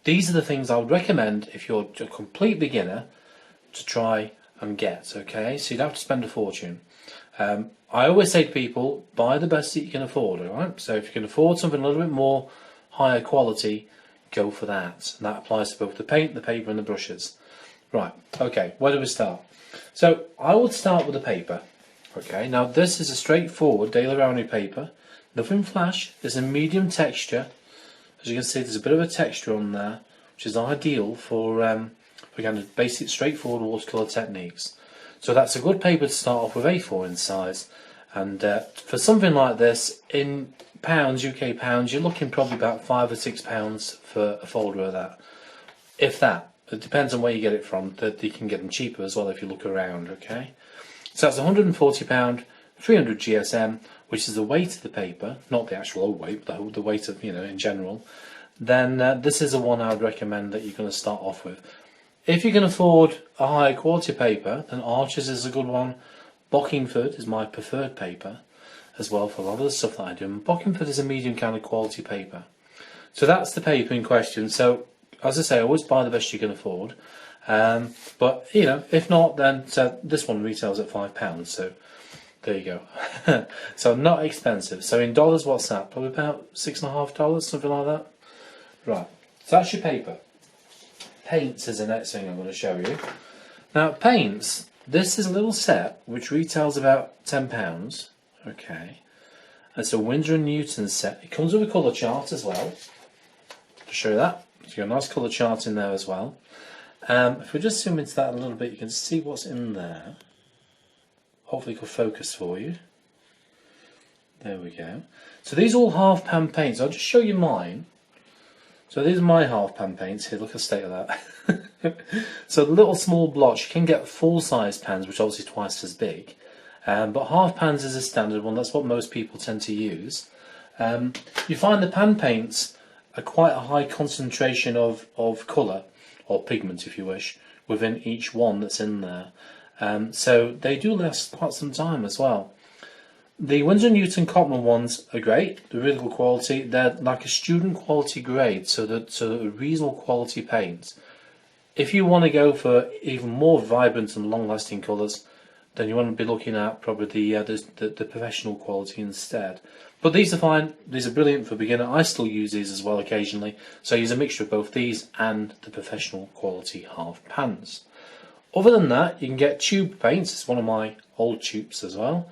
these are the things I would recommend if you're a complete beginner to try and get, okay? So you'd have to spend a fortune. I always say to people, buy the best that you can afford, alright? So if you can afford something a little bit more higher quality, go for that. And that applies to both the paint, the paper and the brushes. Right, okay, where do we start? So I would start with the paper. Okay, now this is a straightforward Daler Rowney paper. Nothing flash, it's a medium texture. As you can see, there's a bit of a texture on there, which is ideal for kind of basic straightforward watercolour techniques. So that's a good paper to start off with, A4 in size. And for something like this, in pounds, UK pounds, you're looking probably about £5 or £6 for a folder of that. If that. It depends on where you get it from. That you can get them cheaper as well if you look around, okay? So that's £140, 300 GSM, which is the weight of the paper, not the actual old weight, but the weight of, in general. Then this is the one I would recommend that you're going to start off with. If you can afford a higher quality paper, then Arches is a good one. Bockingford is my preferred paper as well for a lot of the stuff that I do. And Bockingford is a medium kind of quality paper. So that's the paper in question. So as I say, always buy the best you can afford. But if not, then so this one retails at £5. So there you go. So not expensive. So in dollars, what's that? Probably about $6.50, something like that. Right. So that's your paper. Paints is the next thing I'm going to show you. Now paints. This is a little set which retails about £10. Okay. It's a Winsor & Newton set. It comes with a colour chart as well. To show you that. You've got a nice colour chart in there as well. If we just zoom into that a little bit, you can see what's in there. Hopefully it will focus for you. There we go. So these are all half pan paints. I'll just show you mine. So these are my half pan paints here. Look at the state of that. So the little small blotch, you can get full size pans, which are obviously twice as big. But half pans is a standard one. That's what most people tend to use. You find the pan paints are quite a high concentration of colour, or pigment if you wish, within each one that's in there. So they do last quite some time as well. The Winsor & Newton Cotman ones are great. They're really good quality. They're like a student quality grade, so a reasonable quality paint. If you want to go for even more vibrant and long-lasting colours, then you want to be looking at probably the professional quality instead. But these are fine. These are brilliant for beginner. I still use these as well occasionally. So I use a mixture of both these and the professional quality half pans. Other than that, you can get tube paints. It's one of my old tubes as well,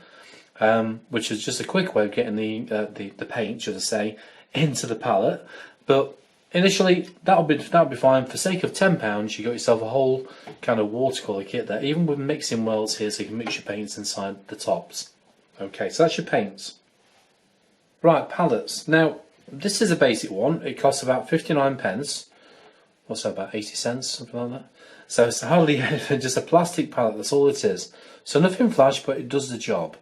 which is just a quick way of getting the paint, should I say, into the palette. But initially, that'll be fine. For sake of £10, you got yourself a whole kind of watercolour kit there, even with mixing wells here, so you can mix your paints inside the tops. Okay, so that's your paints. Right, pallets. Now, this is a basic one. It costs about 59p. What's that, about 80 cents, something like that? So it's hardly anything, just a plastic palette, that's all it is. So nothing flash, but it does the job.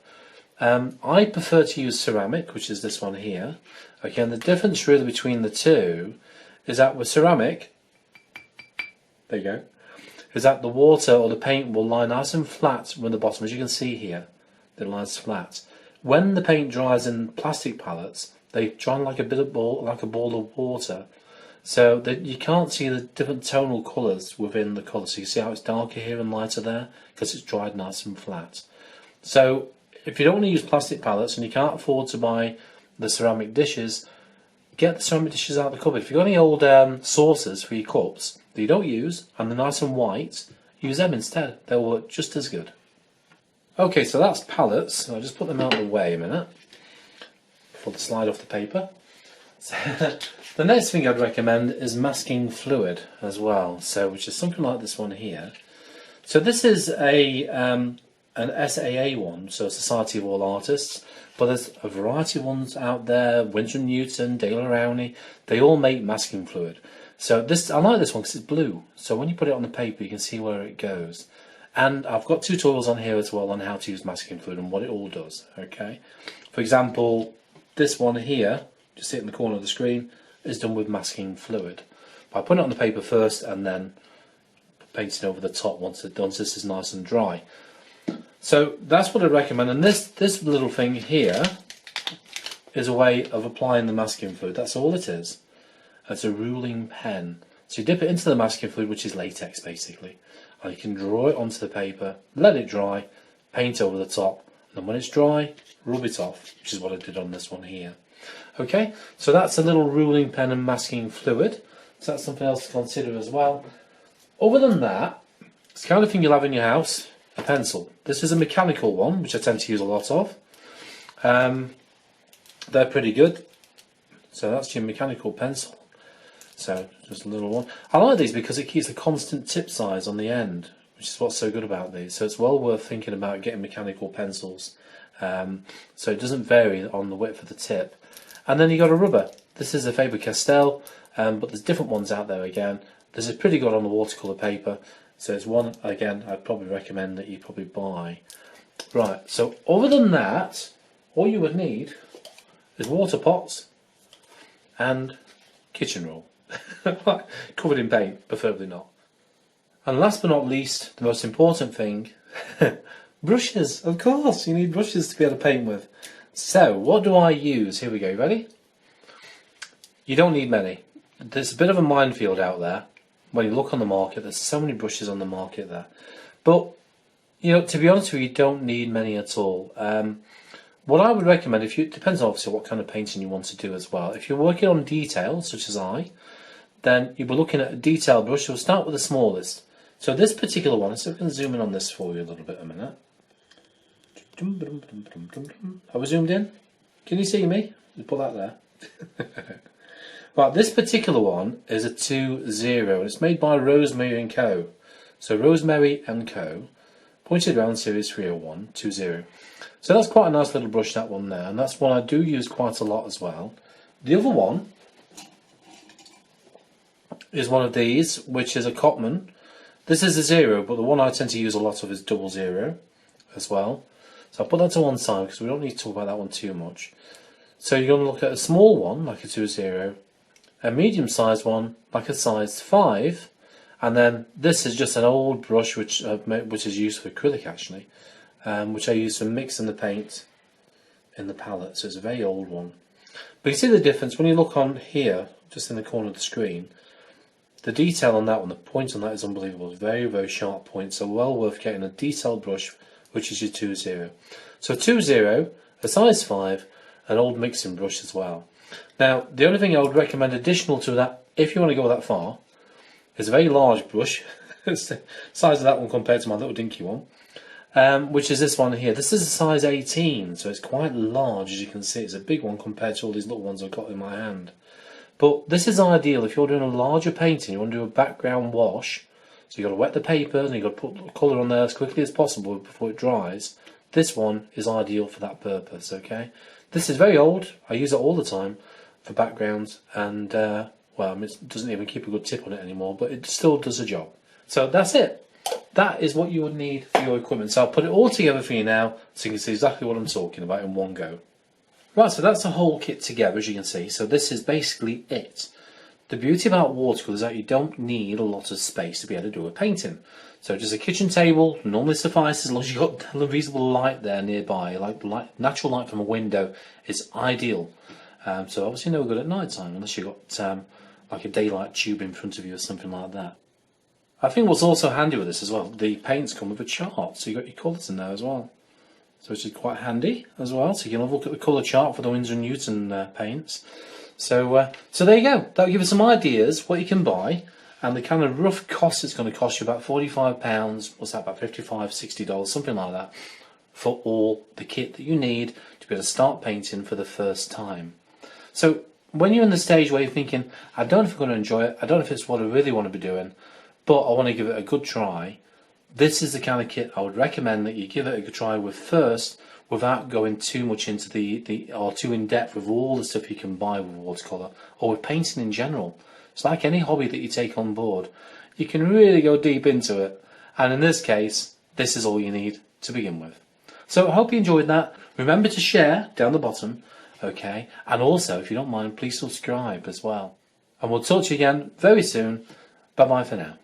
I prefer to use ceramic, which is this one here. Okay, and the difference really between the two is that with ceramic, there you go, is that the water or the paint will lie nice and flat from the bottom, as you can see here. It lies flat. When the paint dries in plastic palettes, they dry like a ball of water, so that you can't see the different tonal colours within the colour. So you see how it's darker here and lighter there because it's dried nice and flat. So if you don't want to use plastic palettes and you can't afford to buy the ceramic dishes, get the ceramic dishes out of the cupboard. If you've got any old saucers for your cups that you don't use and they're nice and white, use them instead. They'll work just as good. Okay, so that's pallets. I'll just put them out of the way a minute before they slide off the paper. So, the next thing I'd recommend is masking fluid as well, so which is something like this one here. So this is an SAA one, so Society of All Artists, but there's a variety of ones out there. Winsor & Newton, Daler Rowney, they all make masking fluid. So this, I like this one because it's blue, so when you put it on the paper you can see where it goes. And I've got tutorials on here as well on how to use masking fluid and what it all does. Okay, for example, this one here, just sit in the corner of the screen, is done with masking fluid. By putting it on the paper first and then painting over the top once this is nice and dry. So that's what I recommend. And this little thing here is a way of applying the masking fluid. That's all it is. It's a ruling pen. So you dip it into the masking fluid, which is latex basically, and you can draw it onto the paper, let it dry, paint over the top, and then when it's dry, rub it off, which is what I did on this one here. Okay, so that's a little ruling pen and masking fluid. So that's something else to consider as well. Other than that, it's the kind of thing you'll have in your house, a pencil. This is a mechanical one, which I tend to use a lot of. They're pretty good. So that's your mechanical pencil. So just a little one. I like these because it keeps a constant tip size on the end, which is what's so good about these. So it's well worth thinking about getting mechanical pencils. So it doesn't vary on the width of the tip. And then you got a rubber. This is a Faber-Castell, but there's different ones out there again. This is pretty good on the watercolour paper. So it's one, again, I'd probably recommend that you probably buy. Right, so other than that, all you would need is water pots and kitchen roll. Covered in paint, preferably not. And last but not least, the most important thing, brushes. Of course, you need brushes to be able to paint with. So, what do I use? Here we go, ready? You don't need many. There's a bit of a minefield out there. When you look on the market, there's so many brushes on the market there. But, you know, to be honest with you, you don't need many at all. What I would recommend, it depends obviously what kind of painting you want to do as well. If you're working on detail, such as then you'll be looking at a detail brush. We'll start with the smallest. So this particular one, so we can zoom in on this for you a little bit a minute. Have we zoomed in? Can you see me? Just put that there. Right, this particular one is a 2-0, and it's made by Rosemary and Co. So Rosemary and Co. Pointed Round Series 301, 2-0. So that's quite a nice little brush, that one there, and that's one I do use quite a lot as well. The other one is one of these, which is a Cotman. This is a 0, but the one I tend to use a lot of is 00 as well. So I'll put that to one side because we don't need to talk about that one too much. So you're going to look at a small one, like a 2-0, a medium-sized one, like a size 5, and then this is just an old brush which is used for acrylic actually, which I use for mixing the paint in the palette. So it's a very old one. But you see the difference when you look on here, just in the corner of the screen. The detail on that one, the point on that is unbelievable. It's very, very sharp point. So well worth getting a detailed brush, which is your 2-0. So 2-0, a size 5, an old mixing brush as well. Now, the only thing I would recommend additional to that, if you want to go that far, is a very large brush. It's the size of that one compared to my little dinky one, which is this one here. This is a size 18, so it's quite large, as you can see. It's a big one compared to all these little ones I've got in my hand. But this is ideal if you're doing a larger painting, you want to do a background wash. So you've got to wet the paper and you've got to put the colour on there as quickly as possible before it dries. This one is ideal for that purpose, okay? This is very old. I use it all the time for backgrounds, and well, I mean, it doesn't even keep a good tip on it anymore, but it still does the job. So that's it. That is what you would need for your equipment. So I'll put it all together for you now so you can see exactly what I'm talking about in one go. Right, so that's the whole kit together, as you can see. So this is basically it. The beauty about watercolour is that you don't need a lot of space to be able to do a painting. So just a kitchen table normally suffices as long as you've got a reasonable light there nearby. Like natural light from a window is ideal. So obviously no good at night time unless you've got like a daylight tube in front of you or something like that. I think what's also handy with this as well, the paints come with a chart, so you've got your colours in there as well. So which is quite handy as well. So you can have a look at the colour chart for the Winsor & Newton paints. So there you go. That'll give you some ideas what you can buy and the kind of rough cost it's going to cost you, about £45. What's that, about $55, $60, something like that, for all the kit that you need to be able to start painting for the first time. So when you're in the stage where you're thinking, I don't know if I'm going to enjoy it, I don't know if it's what I really want to be doing, but I want to give it a good try, this is the kind of kit I would recommend that you give it a good try with first, without going too much into or too in depth with all the stuff you can buy with watercolour or with painting in general. It's like any hobby that you take on board. You can really go deep into it, and in this case, this is all you need to begin with. So I hope you enjoyed that. Remember to share down the bottom, okay? And also, if you don't mind, please subscribe as well. And we'll talk to you again very soon. Bye bye for now.